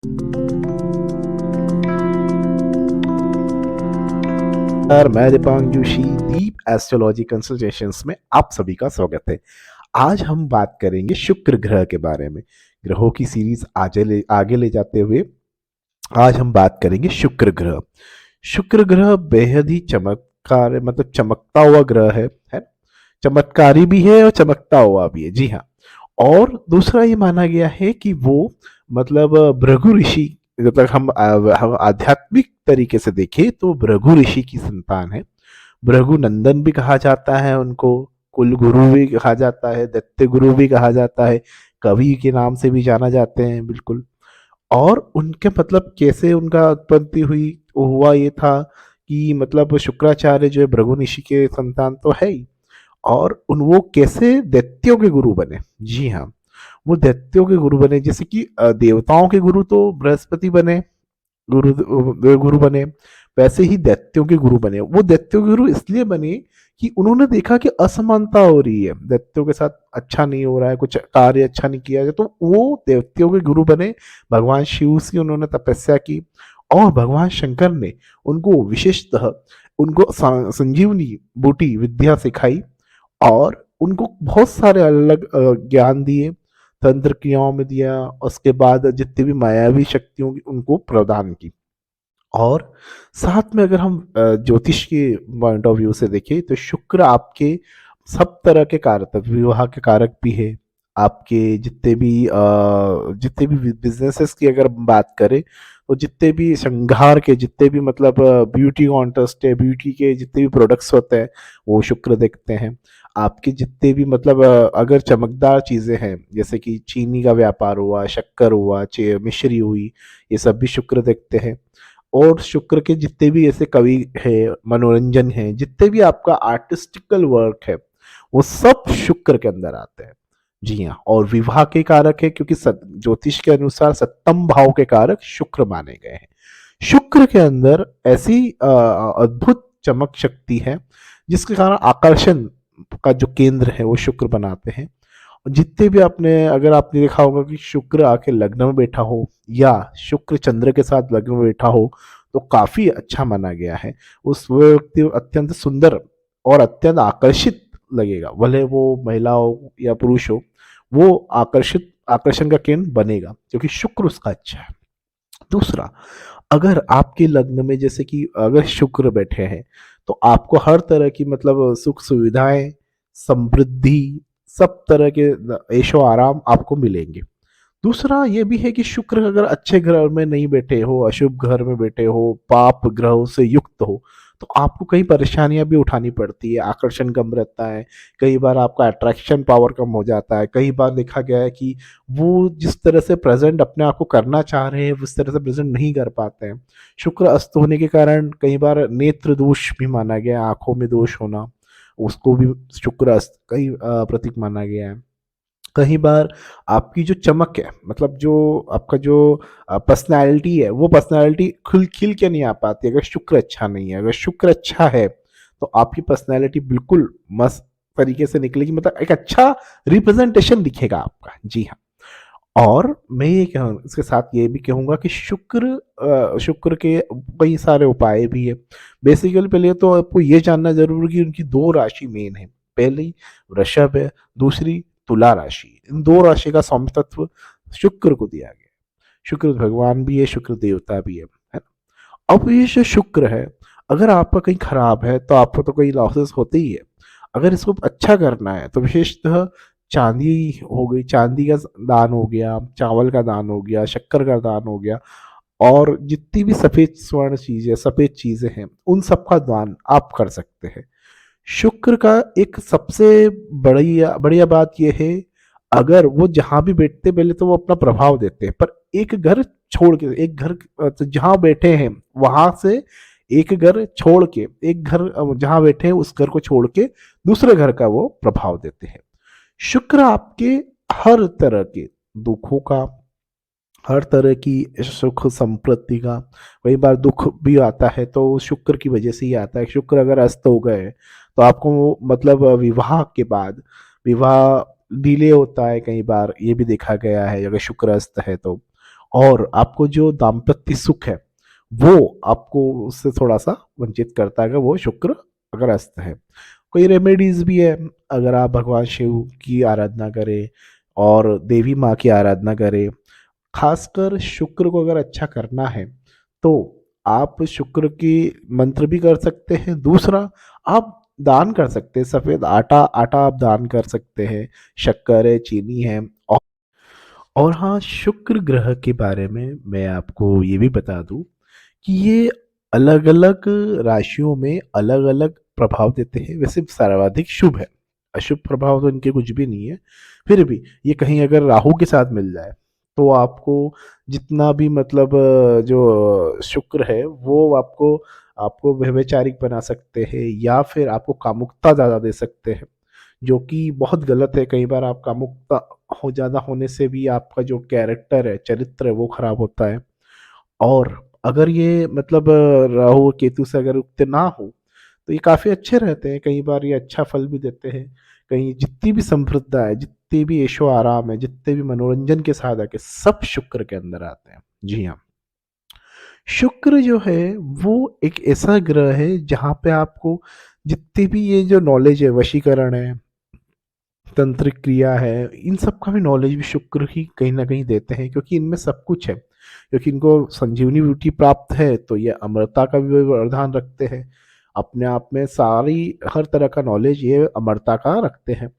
मैं दीपांग जोशी दीप astrology consultations में आप सभी का स्वागत है। आज हम बात करेंगे शुक्र ग्रह के बारे में। ग्रहों की सीरीज आगे ले जाते हुए आज हम बात करेंगे शुक्र ग्रह। शुक्र ग्रह बेहद ही चमत्कार मतलब चमकता हुआ ग्रह है। चमत्कारी भी है और चमकता हुआ भी है, जी हाँ। और दूसरा ये माना गया है कि वो मतलब भृगु ऋषि, जब तक हम आध्यात्मिक तरीके से देखें तो भृगु ऋषि की संतान है। भृगु नंदन भी कहा जाता है उनको, कुल गुरु भी कहा जाता है, दैत्य गुरु भी कहा जाता है, कवि के नाम से भी जाना जाते हैं, बिल्कुल। और उनके मतलब कैसे उनका उत्पत्ति हुई, हुआ ये था कि मतलब शुक्राचार्य जो है भृगु ऋषि के संतान तो है ही, और उन वो कैसे दैत्यों के गुरु बने। जी हाँ, वो दैत्यों के गुरु बने, जैसे कि देवताओं के गुरु तो बृहस्पति बने, गुरु बने, वैसे ही दैत्यों के गुरु बने। वो दैत्यों के गुरु इसलिए बने कि उन्होंने देखा कि असमानता हो रही है, दैत्यों के साथ अच्छा नहीं हो रहा है, कुछ कार्य अच्छा नहीं किया गया, तो वो दैत्यों के गुरु बने। भगवान शिव से उन्होंने तपस्या की और भगवान शंकर ने उनको विशेषतः उनको संजीवनी बूटी विद्या सिखाई और उनको बहुत सारे अलग ज्ञान दिए, तंत्र क्रियाओं में दिया, उसके बाद जितनी भी मायावी शक्तियों की उनको प्रदान की। और साथ में अगर हम ज्योतिष के पॉइंट ऑफ व्यू से देखें तो शुक्र आपके सब तरह के कारक, विवाह के कारक भी है। आपके जितने भी बिजनेसेस की अगर हम बात करें तो जितने भी श्रृंगार के, जितने भी मतलब ब्यूटी कॉन्टेस्ट है, ब्यूटी के जितने भी प्रोडक्ट्स होते हैं वो शुक्र देखते हैं। आपके जितने भी मतलब अगर चमकदार चीजें हैं, जैसे कि चीनी का व्यापार हुआ, शक्कर हुआ, मिश्री हुई, ये सब भी शुक्र देखते हैं। और शुक्र के जितने भी ऐसे कवि है, मनोरंजन है, जितने भी आपका आर्टिस्टिकल वर्क है, वो सब शुक्र के अंदर आते हैं। जी हाँ, और विवाह के कारक है क्योंकि ज्योतिष के अनुसार सप्तम भाव के कारक शुक्र माने गए हैं। शुक्र के अंदर ऐसी अद्भुत चमक शक्ति है जिसके कारण आकर्षण का जो केंद्र है वो शुक्र बनाते हैं। जितने भी आपने, अगर आपने देखा होगा कि शुक्र आके लग्न में बैठा हो या शुक्र चंद्र के साथ लग्न में बैठा हो तो काफी अच्छा माना गया है। उस व्यक्ति अत्यंत सुंदर और अत्यंत आकर्षित लगेगा, भले वो महिला हो या पुरुष हो, वो आकर्षण का केंद्र बनेगा क्योंकि शुक्र उसका अच्छा है। दूसरा, अगर आपके लग्न में जैसे कि अगर शुक्र बैठे हैं तो आपको हर तरह की मतलब सुख सुविधाएं, समृद्धि, सब तरह के ऐशो आराम आपको मिलेंगे। दूसरा ये भी है कि शुक्र अगर अच्छे घर में नहीं बैठे हो, अशुभ घर में बैठे हो, पाप ग्रहों से युक्त हो, तो आपको कई परेशानियां भी उठानी पड़ती है, आकर्षण कम रहता है, कई बार आपका अट्रैक्शन पावर कम हो जाता है, कई बार देखा गया है कि वो जिस तरह से प्रेजेंट अपने आप को करना चाह रहे हैं उस तरह से प्रेजेंट नहीं कर पाते हैं। शुक्र अस्त होने के कारण कई बार नेत्र दोष भी माना गया है, आंखों में दोष होना, उसको भी शुक्र अस्त कई प्रतीक माना गया है। कई बार आपकी जो चमक है, मतलब जो आपका जो पर्सनैलिटी है, वो पर्सनैलिटी खुल खिल के नहीं आ पाती अगर शुक्र अच्छा नहीं है। अगर शुक्र अच्छा है तो आपकी पर्सनैलिटी बिल्कुल मस्त तरीके से निकलेगी, मतलब एक अच्छा रिप्रेजेंटेशन दिखेगा आपका। जी हाँ। और मैं ये कहूँ इसके साथ ये भी कहूँगा कि शुक्र के कई सारे उपाय भी है। बेसिकली पहले तो आपको ये जानना जरूरी है कि उनकी दो राशि मेन है। पहली वृषभ है, दूसरी तुला राशि। इन दो राशि का स्वामित्व शुक्र को दिया गया है। शुक्र भगवान भी है, शुक्र देवता भी है ना। अब ये जो शुक्र है, अगर आपका कहीं खराब है तो आपको तो कई लॉसेस होते ही है। अगर इसको अच्छा करना है तो विशेषतः चांदी हो गई, चांदी का दान हो गया, चावल का दान हो गया, शक्कर का दान हो गया, और जितनी भी सफेद स्वर्ण चीजें, सफेद चीजें हैं, उन सब का दान आप कर सकते हैं। शुक्र का एक सबसे बढ़िया बढ़िया बात यह है, अगर वो जहां भी बैठते पहले तो वो अपना प्रभाव देते हैं, पर एक घर छोड़ के, एक घर तो जहां बैठे हैं वहां से एक घर छोड़ के, एक घर जहां बैठे हैं उस घर को छोड़ के दूसरे घर का वो प्रभाव देते हैं। शुक्र आपके हर तरह के दुखों का, हर तरह की सुख संपत्ति का, कई बार दुख भी आता है तो शुक्र की वजह से ही आता है। शुक्र अगर अस्त हो गए तो आपको मतलब विवाह के बाद विवाह डिले होता है, कई बार ये भी देखा गया है अगर शुक्र अस्त है तो। और आपको जो दाम्पत्य सुख है वो आपको उससे थोड़ा सा वंचित करता है अगर वो शुक्र अगर अस्त है। कोई रेमेडीज भी है, अगर आप भगवान शिव की आराधना करें और देवी माँ की आराधना करें, खासकर शुक्र को अगर अच्छा करना है तो आप शुक्र की मंत्र भी कर सकते हैं। दूसरा, आप दान कर सकते हैं, सफ़ेद आटा आटा आप दान कर सकते हैं, शक्कर है, चीनी है। और हाँ, शुक्र ग्रह के बारे में मैं आपको ये भी बता दूं कि ये अलग अलग राशियों में अलग अलग प्रभाव देते हैं। वैसे सर्वाधिक शुभ है, अशुभ प्रभाव तो इनके कुछ भी नहीं है। फिर भी ये कहीं अगर राहु के साथ मिल जाए तो आपको जितना भी मतलब जो शुक्र है वो आपको आपको व्यभिचारिक बना सकते हैं या फिर आपको कामुकता ज़्यादा दे सकते हैं, जो कि बहुत गलत है। कई बार आप कामुकता हो ज़्यादा होने से भी आपका जो कैरेक्टर है, चरित्र है, वो खराब होता है। और अगर ये मतलब राहु और केतु से अगर युक्त ना हो तो ये काफ़ी अच्छे रहते हैं, कई बार ये अच्छा फल भी देते हैं। कहीं जितनी भी समृद्धता है, जितनी भी ऐशो आराम है, जितने भी मनोरंजन के साधक है, सब शुक्र के अंदर आते हैं। जी हाँ, शुक्र जो है वो एक ऐसा ग्रह है जहाँ पे आपको जितनी भी ये जो नॉलेज है, वशीकरण है, तंत्रिक क्रिया है, इन सब का भी नॉलेज भी शुक्र ही कहीं ना कहीं देते हैं, क्योंकि इनमें सब कुछ है। क्योंकि इनको संजीवनी बूटी प्राप्त है तो ये अमरता का भी वरदान रखते हैं। अपने आप में सारी हर तरह का नॉलेज ये अमरता का रखते हैं।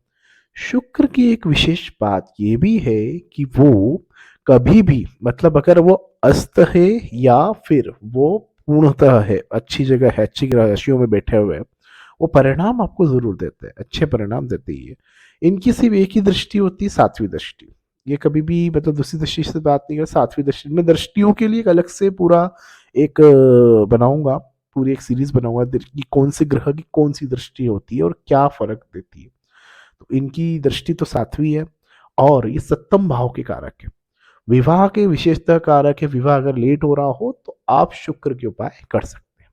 शुक्र की एक विशेष बात ये भी है कि वो कभी भी मतलब अगर वो अस्त है या फिर वो पूर्णतः है, अच्छी जगह है, अच्छी राशियों में बैठे हुए हैं, वो परिणाम आपको जरूर देते हैं, अच्छे परिणाम देते ही है। इनकी सिर्फ एक ही दृष्टि होती है, सातवीं दृष्टि। ये कभी भी मतलब दूसरी दृष्टि से बात नहीं कर, सातवीं दृष्टि में दृष्टियों के लिए एक अलग से पूरा एक बनाऊंगा, पूरी एक सीरीज बनाऊंगा कि कौन से ग्रह की कौन सी दृष्टि होती है और क्या फर्क देती है। तो इनकी दृष्टि तो सातवीं है और ये सप्तम भाव के कारक है, विवाह के विशेषता कारक है। विवाह अगर लेट हो रहा हो तो आप शुक्र के उपाय कर सकते हैं।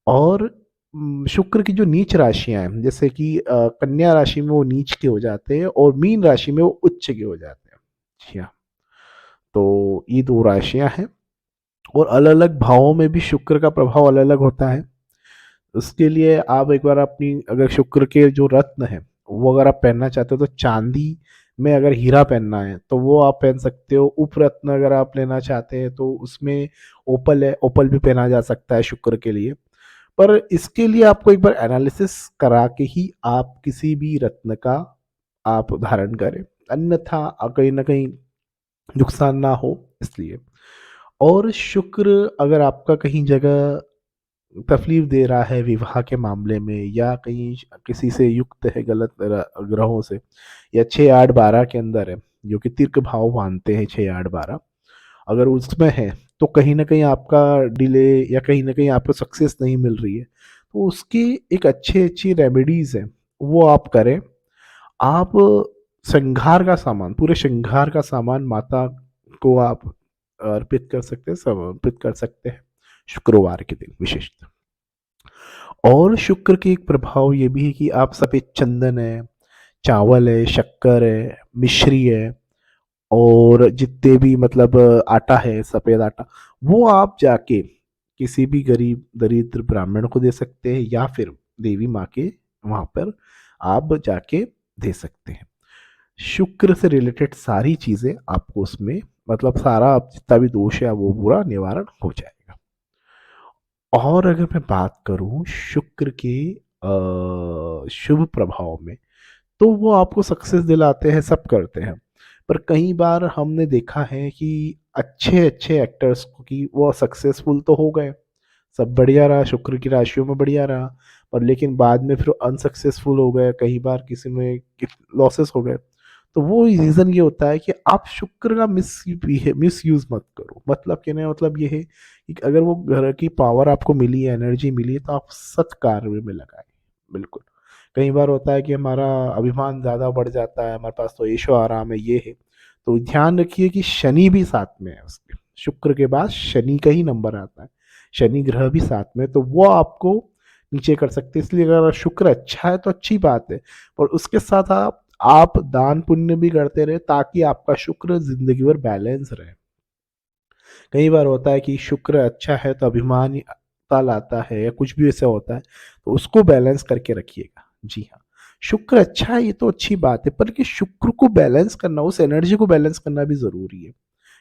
और शुक्र की जो नीच राशियां हैं, जैसे कि कन्या राशि में वो नीच के हो जाते हैं और मीन राशि में वो उच्च के हो जाते हैं। जी हाँ, तो ये दो राशियां हैं और अलग अलग भावों में भी शुक्र का प्रभाव अलग अलग होता है। उसके लिए आप एक बार अपनी अगर शुक्र के जो रत्न है वो अगर आप पहनना चाहते हो तो चांदी में अगर हीरा पहनना है तो वो आप पहन सकते हो। उपरत्न अगर आप लेना चाहते हैं तो उसमें ओपल है, ओपल भी पहना जा सकता है शुक्र के लिए। पर इसके लिए आपको एक बार एनालिसिस करा के ही आप किसी भी रत्न का आप धारण करें, अन्यथा कहीं ना कहीं नुकसान ना हो इसलिए। और शुक्र अगर आपका कहीं जगह तकलीफ दे रहा है विवाह के मामले में या कहीं किसी से युक्त है गलत ग्रहों से, या 6 8 12 के अंदर है, जो कि तीर्क भाव मानते हैं 6 8 12, अगर उसमें है तो कहीं ना कहीं आपका डिले या कहीं ना कहीं आपको सक्सेस नहीं मिल रही है, तो उसकी एक अच्छी अच्छी रेमेडीज है, वो आप करें। आप श्रृंगार का सामान, पूरे श्रृंगार का सामान माता को आप अर्पित कर सकते हैं, समर्पित कर सकते हैं शुक्रवार के दिन विशेषतः। और शुक्र के एक प्रभाव ये भी है कि आप सफ़ेद चंदन है, चावल है, शक्कर है, मिश्री है और जितने भी मतलब आटा है, सफ़ेद आटा, वो आप जाके किसी भी गरीब दरिद्र ब्राह्मण को दे सकते हैं या फिर देवी माँ के वहाँ पर आप जाके दे सकते हैं। शुक्र से रिलेटेड सारी चीज़ें आपको उसमें मतलब सारा आप जितना भी दोष है वो पूरा निवारण हो जाएगा। और अगर मैं बात करूं शुक्र के शुभ प्रभाव में, तो वो आपको सक्सेस दिलाते हैं, सब करते हैं। पर कई बार हमने देखा है कि अच्छे अच्छे एक्टर्स की वो सक्सेसफुल तो हो गए, सब बढ़िया रहा, शुक्र की राशियों में बढ़िया रहा, पर लेकिन बाद में फिर अनसक्सेसफुल हो गए, कई बार किसी में लॉसेस हो गए। तो वो रीज़न ये होता है कि आप शुक्र का मिस यूज़ मत करो। मतलब कहने का मतलब ये है कि अगर वो ग्रह की पावर आपको मिली है, एनर्जी मिली है, तो आप सत्कार्य में लगाएं। बिल्कुल। कई बार होता है कि हमारा अभिमान ज़्यादा बढ़ जाता है, हमारे पास तो ऐशो आराम है, ये है, तो ध्यान रखिए कि शनि भी साथ में है उसके, शुक्र के बाद शनि का ही नंबर आता है, शनि ग्रह भी साथ में, तो वो आपको नीचे कर सकते हैं। इसलिए अगर शुक्र अच्छा है तो अच्छी बात है, और उसके साथ आप दान पुण्य भी करते रहे ताकि आपका शुक्र जिंदगी भर बैलेंस रहे। कई बार होता है कि शुक्र अच्छा है तो अभिमान ताल आता है या कुछ भी ऐसा होता है, तो उसको बैलेंस करके रखिएगा। जी हाँ, शुक्र अच्छा है ये तो अच्छी बात है, पर कि शुक्र को बैलेंस करना, उस एनर्जी को बैलेंस करना भी जरूरी है।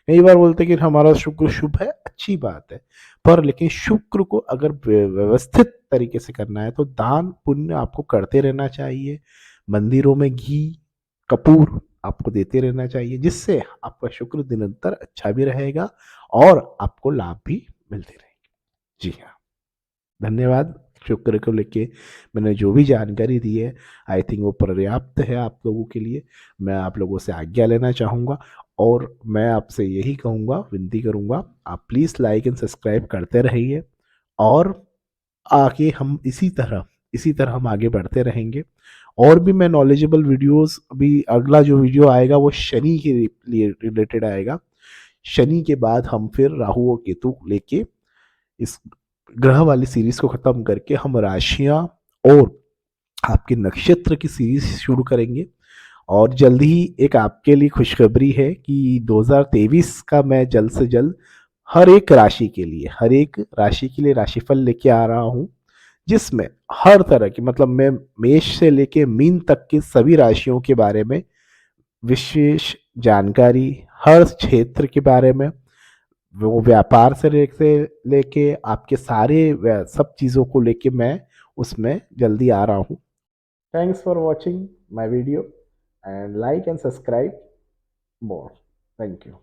कई बार बोलते हैं कि हमारा शुक्र शुभ है, अच्छी बात है, पर लेकिन शुक्र को अगर व्यवस्थित तरीके से करना है तो दान पुण्य आपको करते रहना चाहिए। मंदिरों में घी कपूर आपको देते रहना चाहिए, जिससे आपका शुक्र निरंतर अच्छा भी रहेगा और आपको लाभ भी मिलते रहेंगे। जी हाँ, धन्यवाद। शुक्र को लेके मैंने जो भी जानकारी दी है, आई थिंक वो पर्याप्त है आप लोगों के लिए। मैं आप लोगों से आज्ञा लेना चाहूँगा और मैं आपसे यही कहूँगा, विनती करूँगा, आप प्लीज़ लाइक एंड सब्सक्राइब करते रहिए और आगे हम इसी तरह हम आगे बढ़ते रहेंगे। और भी मैं नॉलेजेबल वीडियोस, अभी अगला जो वीडियो आएगा वो शनि के लिए रिलेटेड आएगा। शनि के बाद हम फिर राहु और केतु लेके इस ग्रह वाली सीरीज को खत्म करके हम राशियां और आपके नक्षत्र की सीरीज शुरू करेंगे। और जल्द ही एक आपके लिए खुशखबरी है कि 2023 का मैं जल्द से जल्द हर एक राशि के लिए राशिफल लेके आ रहा हूँ, जिसमें हर तरह की, मतलब मैं मेष से लेके मीन तक के सभी राशियों के बारे में विशेष जानकारी, हर क्षेत्र के बारे में, वो व्यापार से लेके आपके सारे सब चीज़ों को लेके मैं उसमें जल्दी आ रहा हूँ। Thanks for watching my video and like and subscribe more. Thank you.